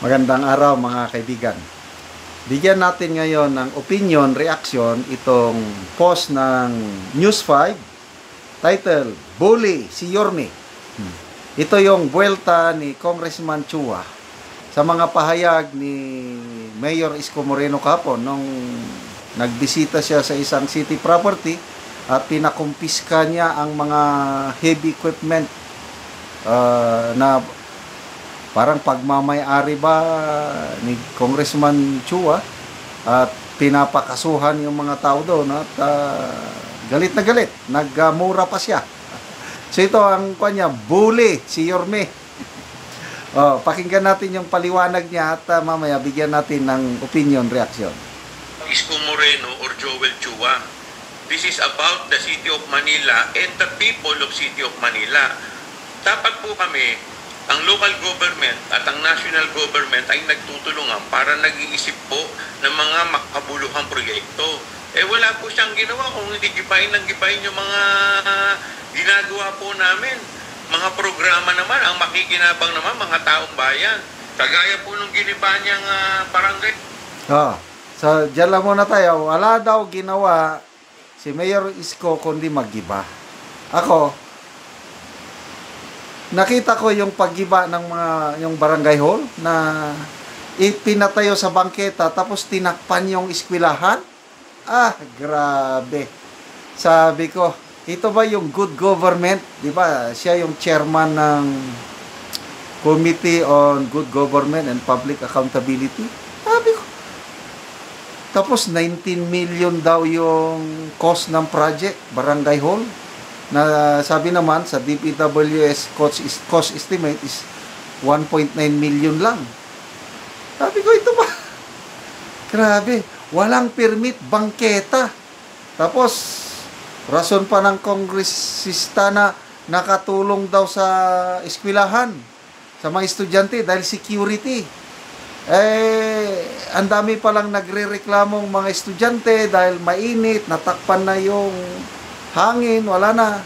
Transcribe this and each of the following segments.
Magandang araw mga kaibigan. Bigyan natin ngayon ng opinion, reaction itong post ng News 5 title, Bully si Yorme. Ito yung buwelta ni Congressman Chua sa mga pahayag ni Mayor Isko Moreno kahapon nung nagbisita siya sa isang city property at pinakumpiska niya ang mga heavy equipment na parang pagmamay-ari ba ni Congressman Chua at pinapakasuhan yung mga tao doon at galit na galit, nagmura pa siya. So ito ang kanya, bully si Yorme. Pakinggan natin yung paliwanag niya at mamaya bigyan natin ng opinion, reaction. Isko Moreno or Joel Chua. This is about the City of Manila and the people of City of Manila. Dapat po kami, ang local government at ang national government ay nagtutulungan para nag-iisip po ng mga makabuluhang proyekto. Wala po siyang ginawa kung hindi gibain yung mga ginagawa po namin. Mga programa naman, ang makikinabang naman, mga taong bayan. Kagaya po nung giniba niyang barangay. So dyan lang muna tayo. Wala daw ginawa si Mayor Isko kundi mag-giba. Ako, nakita ko yung paggiba ng yung barangay hall na ipinatayo sa bangketa tapos tinakpan yung eskwelahan. Grabe. Sabi ko, ito ba yung good government? Di ba? Siya yung chairman ng Committee on Good Government and Public Accountability. Sabi ko. Tapos 19 million daw yung cost ng project, barangay hall. Na sabi naman sa DPWS cost estimate is 1.9 million lang. Sabi ko, ito ba? Grabe, walang permit, bangketa. Tapos, rason pa ng kongresista na nakatulong daw sa eskwelahan, sa mga estudyante dahil security. Ang dami palang nagre-reklamong mga estudyante dahil mainit, natakpan na yung hangin, wala na.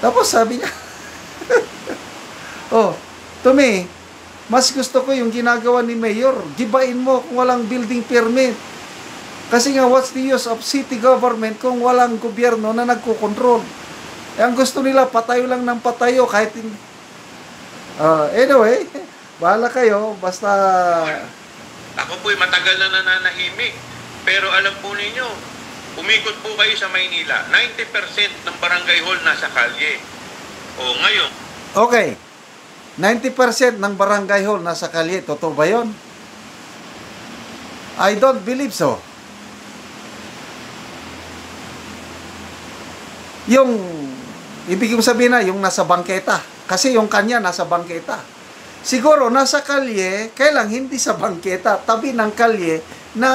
Tapos sabi niya, to me, mas gusto ko yung ginagawa ni Mayor. Gibain mo kung walang building permit. Kasi nga, what's the use of city government kung walang gobyerno na nagkukontrol? Ang gusto nila, patayo lang ng patayo kahit hindi. Anyway, bahala kayo, basta... Ako po'y matagal na nananahimik. Pero alam po ninyo, umikot po kayo sa Maynila, 90% ng barangay hall nasa kalye. Ngayon. Okay. 90% ng barangay hall nasa kalye. Totoo ba yun? I don't believe so. Yung, ibig kong sabihin na, yung nasa bangketa. Kasi yung kanya nasa bangketa. Siguro, nasa kalye, kailang hindi sa bangketa, tabi ng kalye na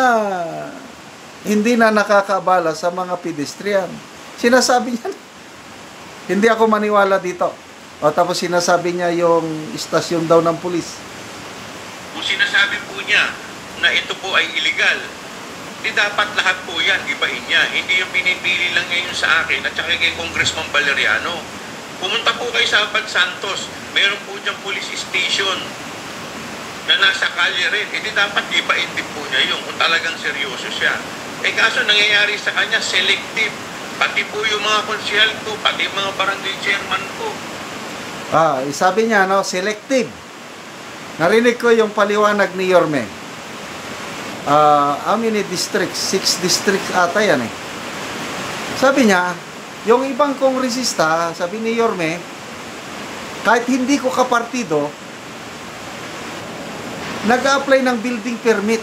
hindi na nakakabala sa mga pedestrian. Sinasabi niya, hindi ako maniwala dito. Tapos sinasabi niya yung istasyon daw ng pulis. Kung sinasabi po niya na ito po ay illegal, di dapat lahat po yan, ibahin niya. Hindi yung pinipili lang niya yun sa akin at saka kay Congressman Valeriano. Pumunta po kayo sa Abad Santos, meron po diyang police station na nasa kalye rin. Di dapat ibahin din po niya yun kung talagang seryoso siya. Kaso nangyayari sa kanya, selective. Pati po yung mga konsyal ko, pati yung mga barangay chairman ko. Sabi niya, selective. Narinig ko yung paliwanag ni Yorme. How many districts? 6 districts ata yan eh. Sabi niya, yung ibang kongresista, sabi ni Yorme, kahit hindi ko kapartido, nag-a-apply ng building permit.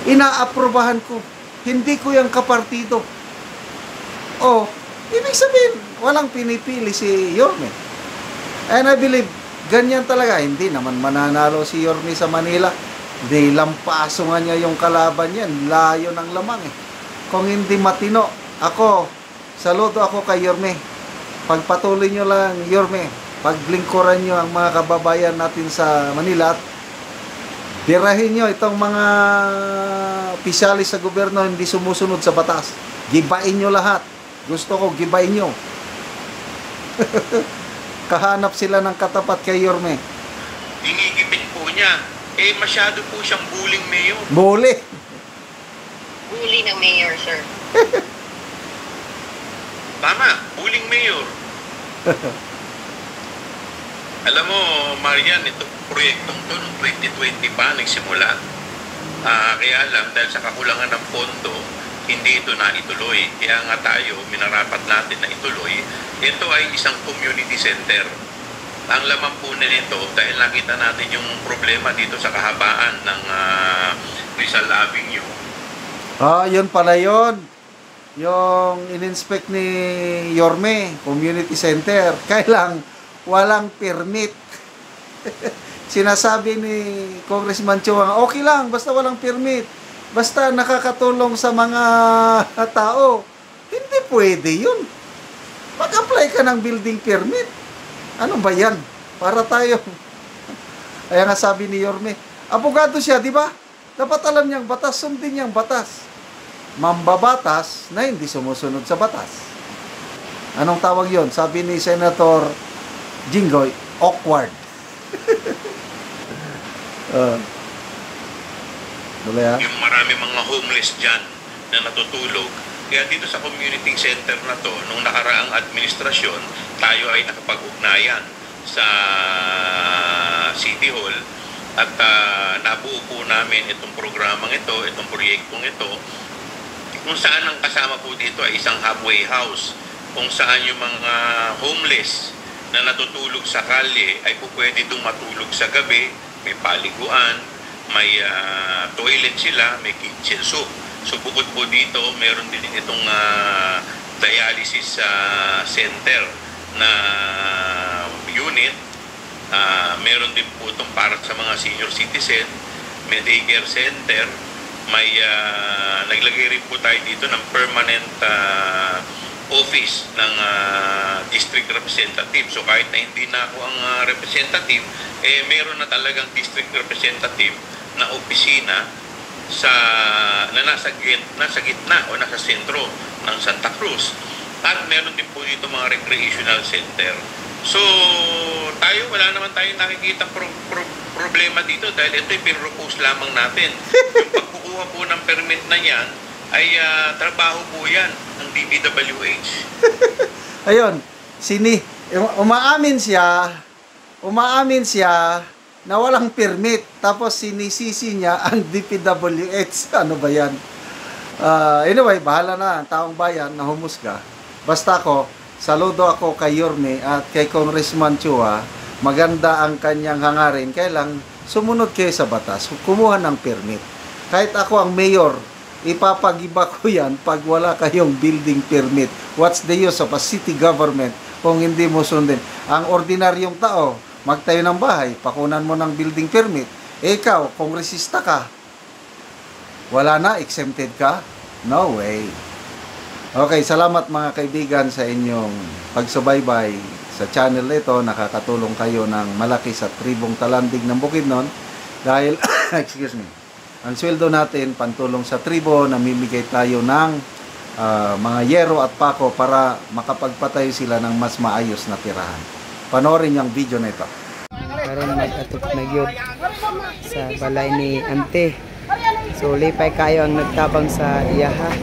Inaaprobahan ko. Hindi ko yung kapartido. Ibig sabihin, walang pinipili si Yorme. And I believe, ganyan talaga. Hindi naman mananalo si Yorme sa Manila. Hindi, lampaso nga niya yung kalaban niya. Layo ng lamang eh. Kung hindi matino, saludo ako kay Yorme. Pagpatuloy nyo lang, Yorme. Paglingkuran nyo ang mga kababayan natin sa Manila at dirahin nyo itong mga pisyalis sa gobyerno hindi sumusunod sa batas. Gibain nyo lahat. Gusto ko, gibain nyo. Kahanap sila ng katapat kay Yorme. Dinigipit po niya. Eh, masyado po siyang bullying mayor. Bully. Bully ng mayor, sir. Tama, bullying mayor. Alam mo, Marian, ito proyektong to noong 2020 pa nagsimula. Kaya lang, dahil sa kakulangan ng pondo, hindi ito na ituloy. Kaya nga tayo, minarapat natin na ituloy. Ito ay isang community center. Ang laman po nito, dahil nakita natin yung problema dito sa kahabaan ng Rizal Avenue. Yun pala yun. Yung in-inspect ni Yorme, community center. Kailang walang permit. Sinasabi ni Congressman Chua, okay lang, basta walang permit. Basta nakakatulong sa mga tao. Hindi pwede yun. Mag-apply ka ng building permit. Ano ba yan? Para tayo. Kaya nga sabi ni Yorme, abogado siya, di ba? Dapat alam niyang batas, sundin niyang batas. Mambabatas na hindi sumusunod sa batas. Anong tawag yon? Sabi ni Senator Jinggoy, awkward. Yung marami mga homeless dyan na natutulog. Kaya dito sa community center na to, nung nakaraang administrasyon, tayo ay nakapag-ugnayan sa City Hall at nabuo po namin itong programang ito, itong proyektong ito, kung saan ang kasama po dito ay isang halfway house, kung saan yung mga homeless na natutulog sa kalye ay po pwede itong matulog sa gabi, may paliguan, may toilet sila, may kitchen soup. So bukod po dito, meron din itong dialysis center na unit. Meron din po itong para sa mga senior citizen, may daycare center. May naglagay rin po tayo dito ng permanent office ng district representative. So kahit na hindi na ako ang representative, meron na talagang district representative na opisina na nasa gitna o nasa sentro ng Santa Cruz. At meron din po dito mga recreational center. So tayo, wala naman tayong nakikita problema dito dahil ito yung pinropose lamang natin. Yung pagkukuha po ng permit na yan ay trabaho po yan ng DPWH. Ayun, umaamin siya na walang permit, tapos sinisisi niya ang DPWH. Ano ba yan? Anyway, bahala na ang taong bayan na humusga. Basta saludo ako kay Yorme at kay Congressman Chua. Maganda ang kanyang hangarin. Kailang sumunod kayo sa batas, kumuha ng permit. Kahit ako ang mayor, ipapagiba ko yan pag wala kayong building permit. What's the use of a city government kung hindi mo sundin? Ang ordinaryong tao, magtayo ng bahay, pakunan mo ng building permit. Ikaw, kongresista ka, wala na, exempted ka? No way. Okay, salamat mga kaibigan sa inyong pagsubaybay sa channel ito. Nakakatulong kayo ng malaki sa tribong Talandig ng Bukidnon dahil, excuse me, ang sweldo natin, pantulong sa tribo, namimigay tayo ng mga yero at pako para makapagpatayo sila ng mas maayos na tirahan. Panoorin yung video na ito. Karon mag-atok na gyud sa balay ni Ante. So lipay kayo ang nagtabang sa iyaha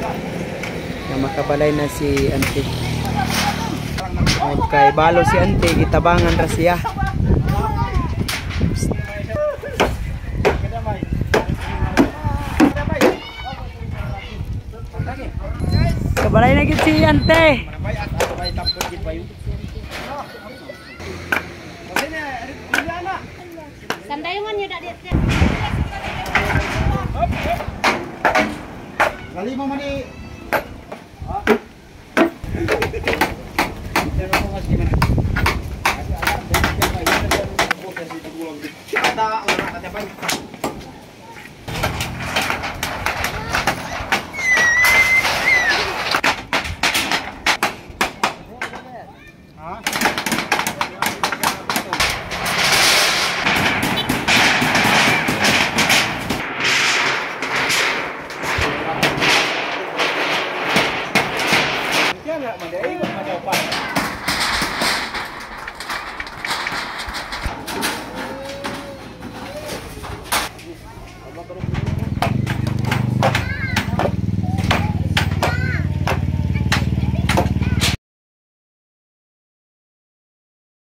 na makabalay na si Ante. Okay, balo si Ante, gitabangan ra siya. Kabalay na gyud si Ante. Sandayungan nyo dak Kali mo mani